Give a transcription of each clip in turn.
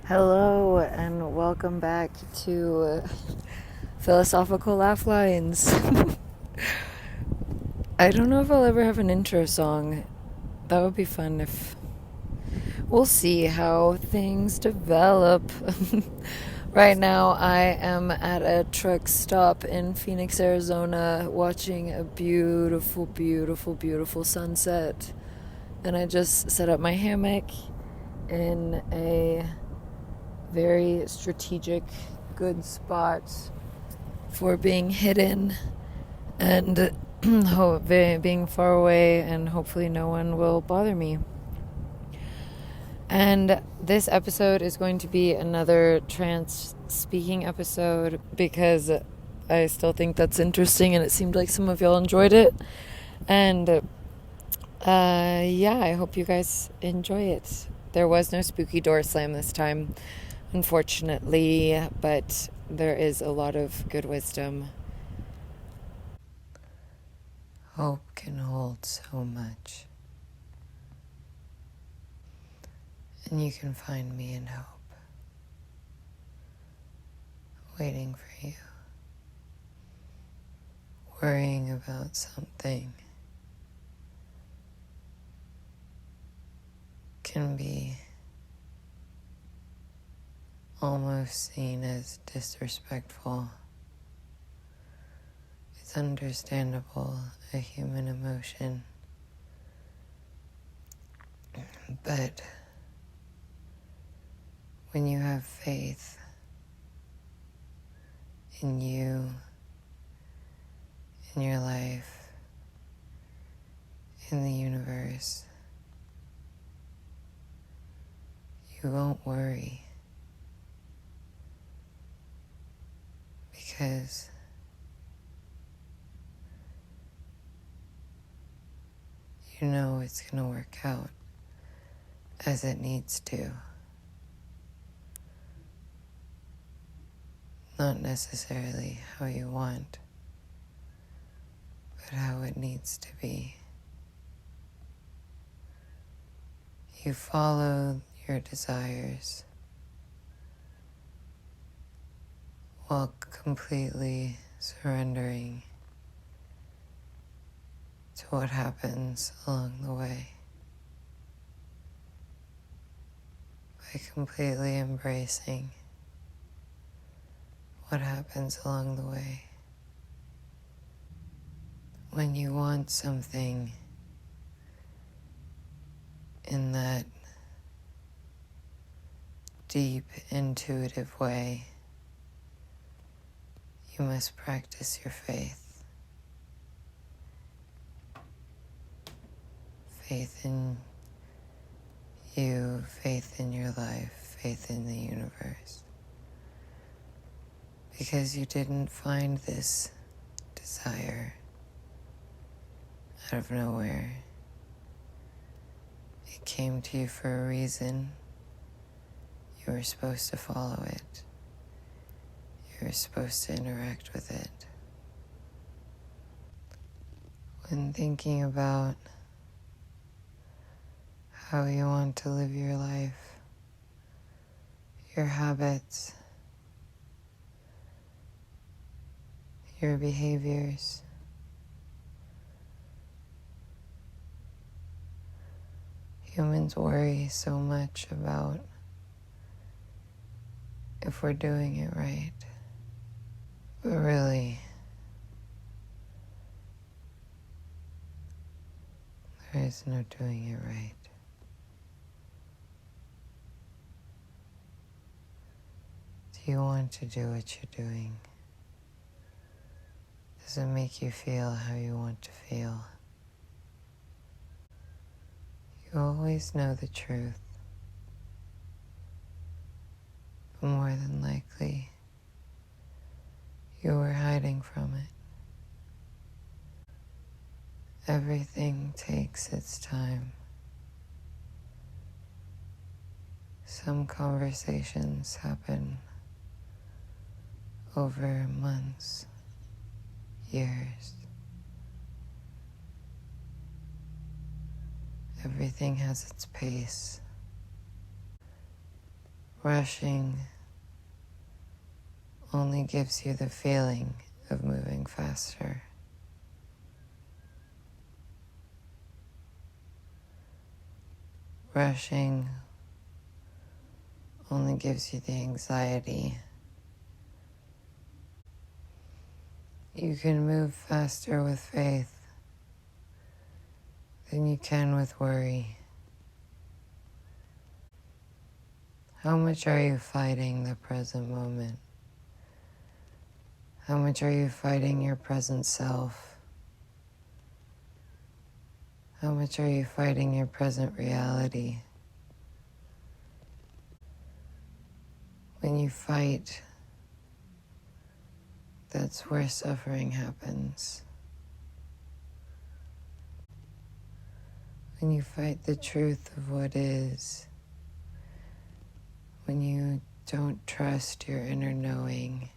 Hello and welcome back to Philosophical Laugh Lines. I don't know if I'll ever have an intro song. That would be fun if... We'll see how things develop. Right now I am at a truck stop in Phoenix, Arizona, watching a beautiful, beautiful, beautiful sunset. And I just set up my hammock in a very strategic, good spot for being hidden and being far away, and hopefully no one will bother me. And this episode is going to be another trance speaking episode because I still think that's interesting and it seemed like some of y'all enjoyed it. And I hope you guys enjoy it. There was no spooky door slam this time, unfortunately, but there is a lot of good wisdom. Hope can hold so much. And you can find me in hope, waiting for you, worrying about something can be almost seen as disrespectful. It's understandable, a human emotion, but when you have faith in you, in your life, in the universe, you won't worry, because you know it's going to work out as it needs to. Not necessarily how you want, but how it needs to be. You follow your desires while completely surrendering to what happens along the way. By completely embracing what happens along the way. When you want something in that deep, intuitive way, you must practice your faith. Faith in you, faith in your life, faith in the universe. Because you didn't find this desire out of nowhere. It came to you for a reason. You were supposed to follow it. You were supposed to interact with it. When thinking about how you want to live your life, your habits, your behaviors, humans worry so much about if we're doing it right. But really, there is no doing it right. Do you want to do what you're doing? Does it make you feel how you want to feel? You always know the truth, but more than likely, you were hiding from it. Everything takes its time. Some conversations happen over months, years. Everything has its pace. Rushing only gives you the feeling of moving faster. Rushing only gives you the anxiety. You can move faster with faith than you can with worry. How much are you fighting the present moment? How much are you fighting your present self? How much are you fighting your present reality? When you fight, that's where suffering happens. When you fight the truth of what is, when you don't trust your inner knowing,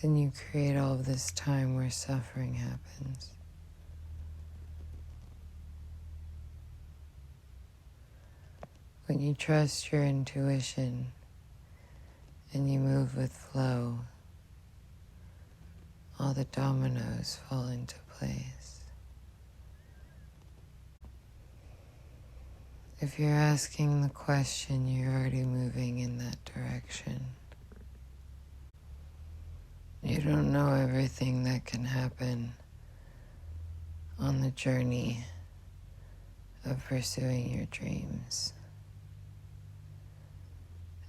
then you create all of this time where suffering happens. When you trust your intuition and you move with flow, all the dominoes fall into place. If you're asking the question, you're already moving in that direction. You don't know everything that can happen on the journey of pursuing your dreams.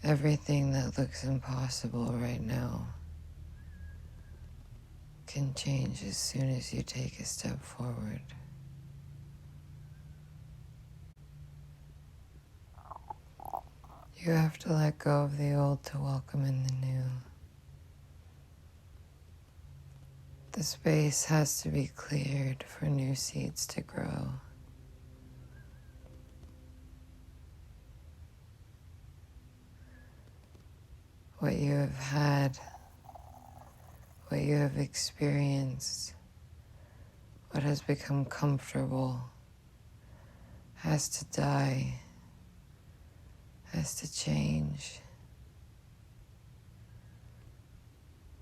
Everything that looks impossible right now can change as soon as you take a step forward. You have to let go of the old to welcome in the new. The space has to be cleared for new seeds to grow. What you have had, what you have experienced, what has become comfortable, has to die, has to change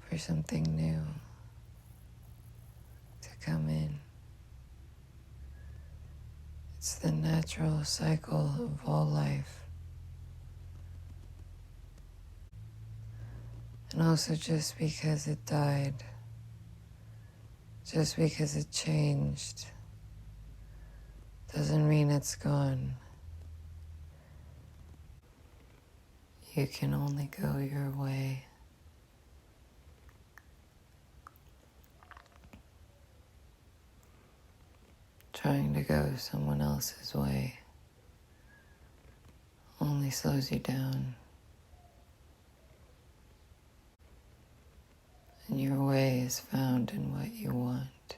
for something new to come in. It's the natural cycle of all life. And also, just because it died, just because it changed, doesn't mean it's gone. You can only go your way. Trying to go someone else's way only slows you down. And your way is found in what you want,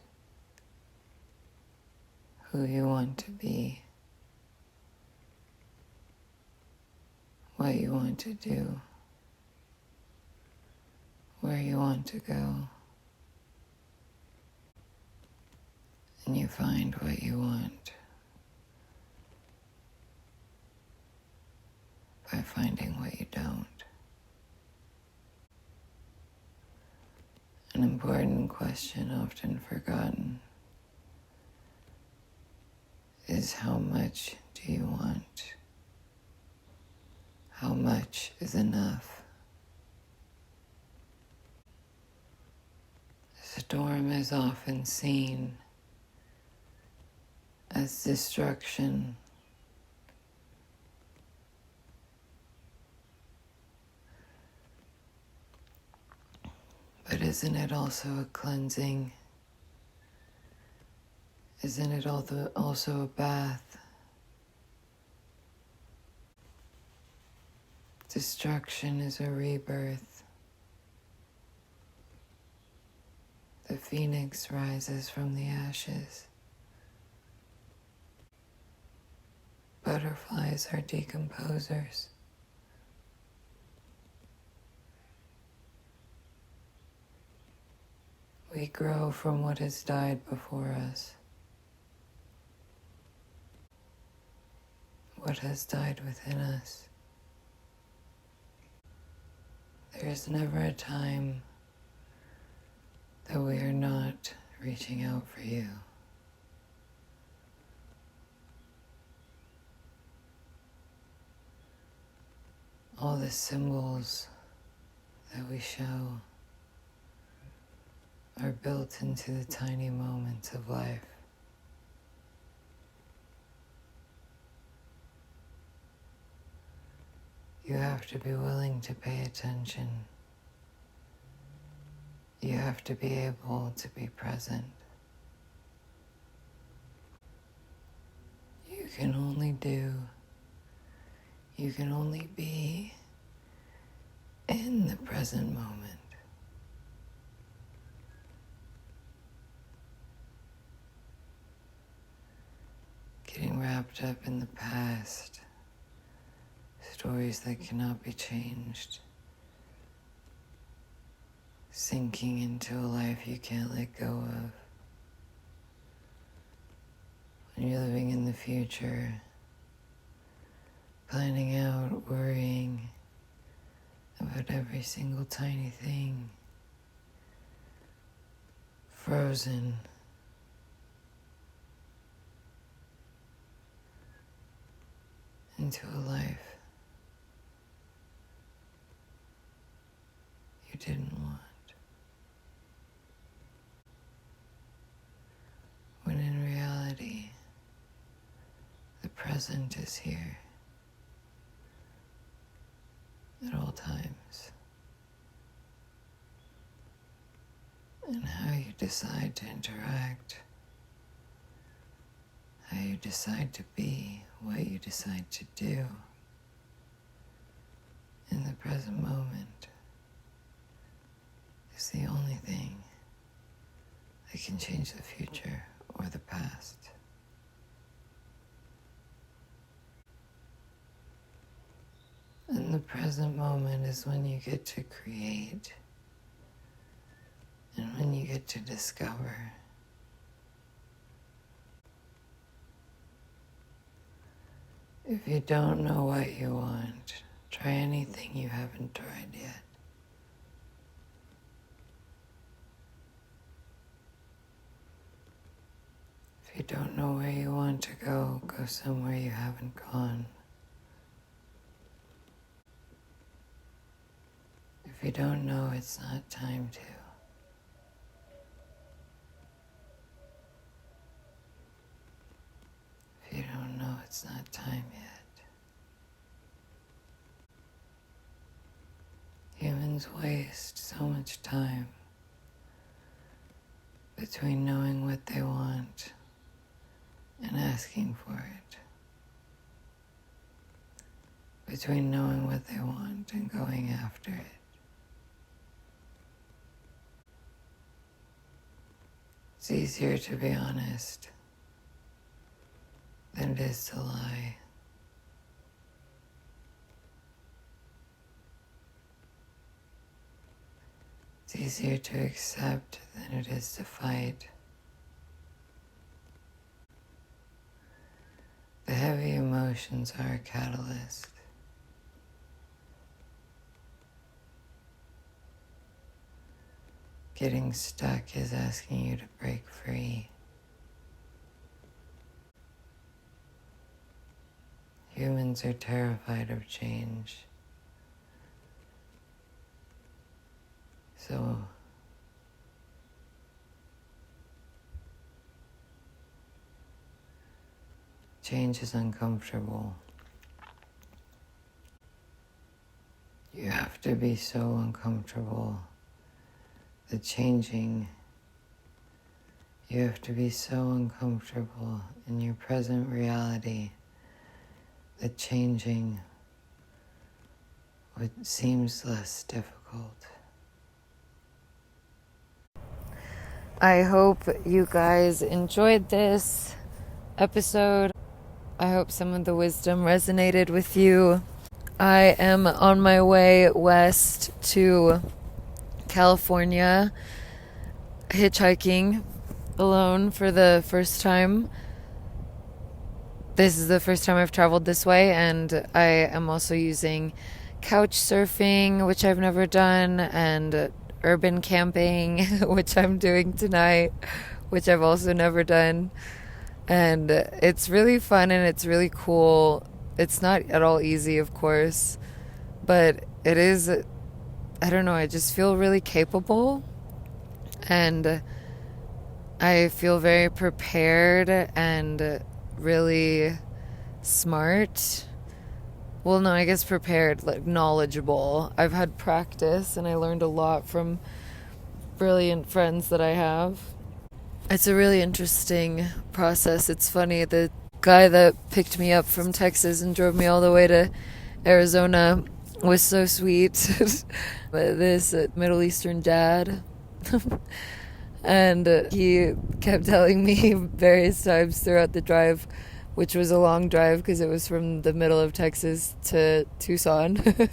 who you want to be, what you want to do, where you want to go. And you find what you want by finding what you don't. An important question often forgotten is, how much do you want? How much is enough? Storm is often seen as destruction. But isn't it also a cleansing? Isn't it also a bath? Destruction is a rebirth. The phoenix rises from the ashes. Butterflies are decomposers. We grow from what has died before us. what has died within us. There is never a time that we are not reaching out for you. All the symbols that we show are built into the tiny moments of life. You have to be willing to pay attention. You have to be able to be present. You can only be in the present moment. Getting wrapped up in the past, stories that cannot be changed, sinking into a life you can't let go of. When you're living in the future, planning out, worrying about every single tiny thing, frozen, into a life you didn't want. When in reality, the present is here at all times. And how you decide to interact, how you decide to be, what you decide to do in the present moment is the only thing that can change the future or the past. And the present moment is when you get to create and when you get to discover. If you don't know what you want, try anything you haven't tried yet. If you don't know where you want to go somewhere you haven't gone. If you don't know, it's not time to. If you don't know, it's not time yet. Humans waste so much time between knowing what they want and asking for it. Between knowing what they want and going after it. It's easier to be honest than it is to lie. It's easier to accept than it is to fight. The heavy emotions are a catalyst. Getting stuck is asking you to break free. Humans are terrified of change. So, change is uncomfortable. You have to be so uncomfortable that changing, you have to be so uncomfortable in your present reality that changing seems less difficult. I hope you guys enjoyed this episode. I hope some of the wisdom resonated with you. I am on my way west to California, hitchhiking alone for the first time. this is the first time I've traveled this way, and I am also using couch surfing, which I've never done, and urban camping, which I'm doing tonight, which I've also never done. And it's really fun and it's really cool. It's not at all easy, of course, but it is, I don't know, I just feel really capable, and I feel very prepared and really smart. Well, no, I guess prepared, like knowledgeable. I've had practice and I learned a lot from brilliant friends that I have. It's a really interesting process. It's funny, the guy that picked me up from Texas and drove me all the way to Arizona was so sweet. But this Middle Eastern dad. And he kept telling me various times throughout the drive, which was a long drive because it was from the middle of Texas to Tucson. I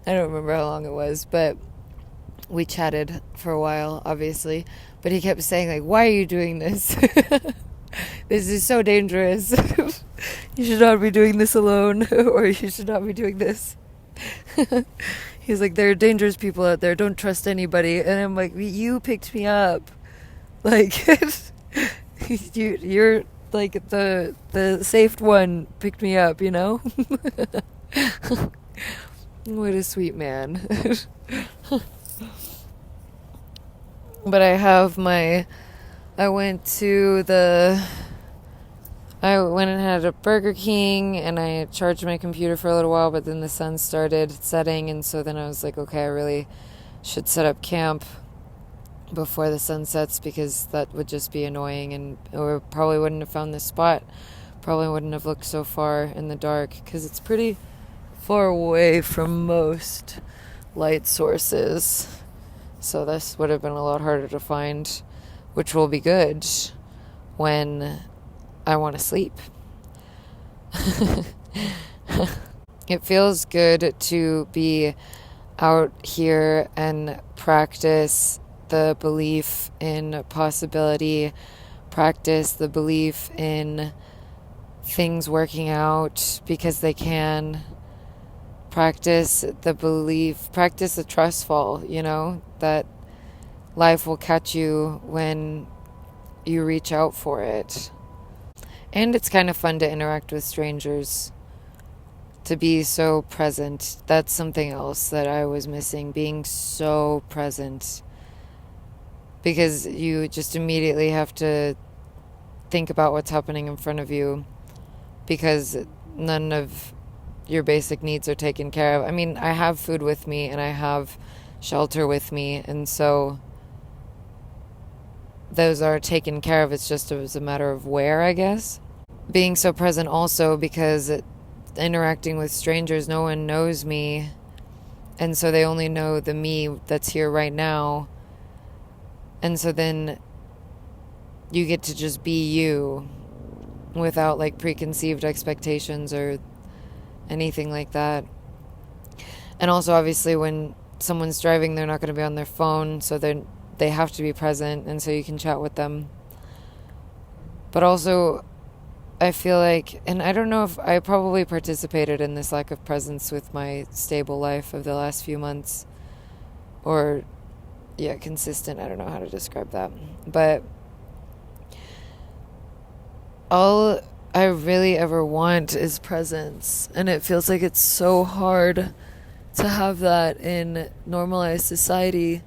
don't remember how long it was, but we chatted for a while, obviously. But he kept saying, like, why are you doing this? This is so dangerous. You should not be doing this alone, or you should not be doing this. He's like, there are dangerous people out there. Don't trust anybody. And I'm like, you picked me up. Like, you're like the safe one picked me up, you know? What a sweet man. But I went and had a Burger King, and I charged my computer for a little while, but then the sun started setting, and so then I was like, okay, I really should set up camp before the sun sets, because that would just be annoying, and or probably wouldn't have found this spot, probably wouldn't have looked so far in the dark, because it's pretty far away from most light sources, so this would have been a lot harder to find, which will be good when I want to sleep. It feels good to be out here and practice the belief in possibility, practice the belief in things working out because they can, practice the trust fall, that life will catch you when you reach out for it. And it's kind of fun to interact with strangers, to be so present. That's something else that I was missing, being so present. Because you just immediately have to think about what's happening in front of you, because none of your basic needs are taken care of. I mean, I have food with me and I have shelter with me, and so those are taken care of. It's just a matter of where, I guess. Being so present also because interacting with strangers, no one knows me, and so they only know the me that's here right now, and so then you get to just be you without like preconceived expectations or anything like that. And also obviously when someone's driving, they're not going to be on their phone, so they have to be present, and so you can chat with them. But also I feel like, and I don't know if I probably participated in this lack of presence with my stable life of the last few months, or consistent, I don't know how to describe that, but all I really ever want is presence, and it feels like it's so hard to have that in normalized society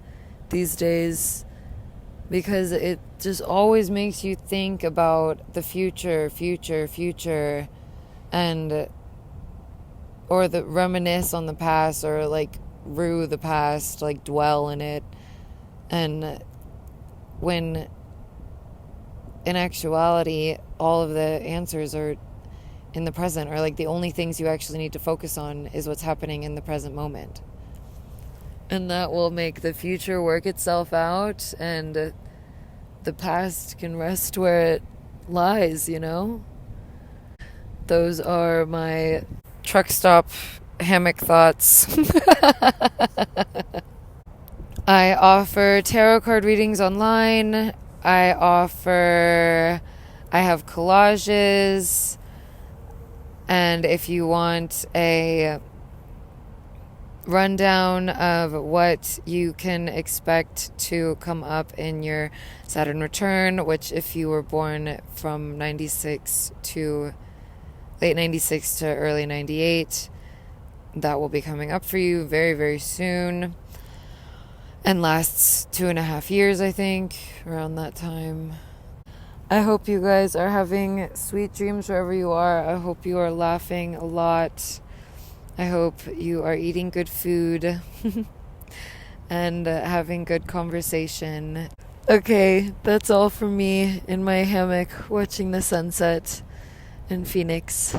these days, because it just always makes you think about the future, and or the reminisce on the past, or like rue the past, like dwell in it, and when in actuality all of the answers are in the present, or like the only things you actually need to focus on is what's happening in the present moment, and that will make the future work itself out, and the past can rest where it lies, Those are my truck stop hammock thoughts. I offer tarot card readings online. I have collages. And if you want a rundown of what you can expect to come up in your Saturn return, which if you were born from 96 to late 96 to early 98, that will be coming up for you very, very soon and lasts 2.5 years, I think, around that time. I hope you guys are having sweet dreams wherever you are. I hope you are laughing a lot. I hope you are eating good food and having good conversation. Okay, that's all from me in my hammock watching the sunset in Phoenix.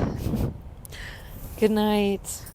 Good night.